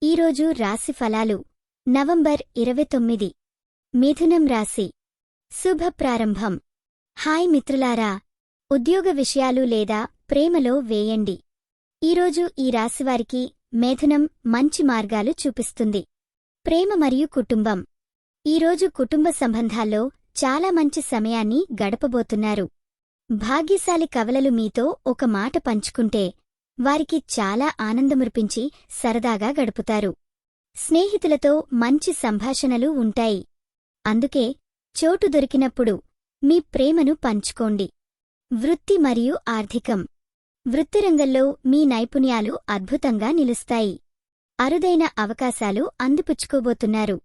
ఈరోజు రాశి ఫలాలు నవంబర్ 29 మిథునం రాశి శుభ ప్రారంభం. హాయ్ మిత్రులారా, ఉద్యోగ విషయాలు లేదా ప్రేమలో వేయండి. ఈరోజు ఈ రాశివారికి మిథునం మంచి మార్గాలు చూపిస్తుంది. ప్రేమ మరియు కుటుంబం. ఈరోజు కుటుంబ సంబంధాల్లో చాలా మంచి సమయాన్ని గడపబోతున్నారు. భాగ్యశాలి కవలలు మీతో ఒక మాట పంచుకుంటే వారికి చాలా ఆనందముర్పించి సరదాగా గడుపుతారు. స్నేహితులతో మంచి సంభాషణలు ఉంటాయి. అందుకే చోటు దొరికినప్పుడు మీ ప్రేమను పంచుకోండి. వృత్తి మరియు ఆర్థికం. వృత్తిరంగంలో మీ నైపుణ్యాలు అద్భుతంగా నిలుస్తాయి. అరుదైన అవకాశాలు అందిపుచ్చుకోబోతున్నారు.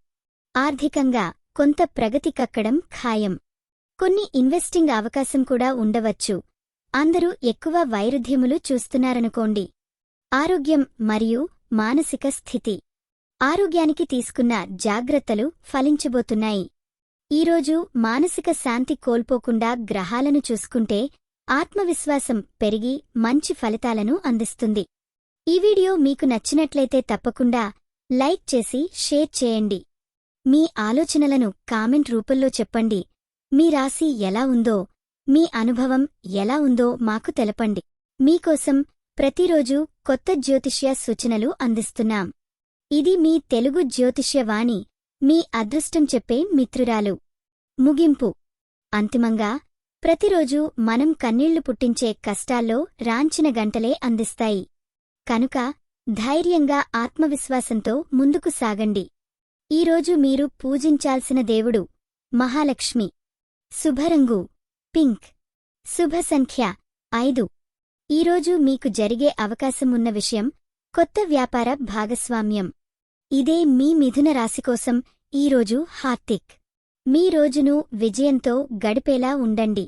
ఆర్థికంగా కొంత ప్రగతి కక్కడం ఖాయం. కొన్ని ఇన్వెస్టింగ్ అవకాశం కూడా ఉండవచ్చు. అందరూ ఎక్కువ వైరుధ్యములు చూస్తున్నారనుకోండి. ఆరోగ్యం మరియు మానసిక స్థితి. ఆరోగ్యానికి తీసుకున్న జాగ్రత్తలు ఫలించబోతున్నాయి. ఈరోజు మానసిక శాంతి కోల్పోకుండా గ్రహాలను చూసుకుంటే ఆత్మవిశ్వాసం పెరిగి మంచి ఫలితాలను అందిస్తుంది. ఈ వీడియో మీకు నచ్చినట్లయితే తప్పకుండా లైక్ చేసి షేర్ చేయండి. మీ ఆలోచనలను కామెంట్ రూపంలో చెప్పండి. మీ రాశి ఎలా ఉందో, మీ అనుభవం ఎలా ఉందో మాకు తెలపండి. మీకోసం ప్రతిరోజు కొత్త జ్యోతిష్య సూచనలు అందిస్తున్నాం. ఇది మీ తెలుగు జ్యోతిష్యవాణి, మీ అదృష్టం చెప్పే మిత్రురాలు. ముగింపు. అంతిమంగా ప్రతిరోజు మనం కన్నీళ్లు పుట్టించే కష్టాల్లో రాంచిన గంటలే అందిస్తాయి. కనుక ధైర్యంగా ఆత్మవిశ్వాసంతో ముందుకు సాగండి. ఈరోజు మీరు పూజించాల్సిన దేవుడు మహాలక్ష్మి. శుభరంగు పింక్. శుభ సంఖ్య 5. ఈరోజు మీకు జరిగే అవకాశమున్న విషయం కొత్త వ్యాపార భాగస్వామ్యం. ఇదే మీ మిథున రాశికోసం ఈరోజు హార్దిక్. మీ రోజును విజయంతో గడిపేలా ఉండండి.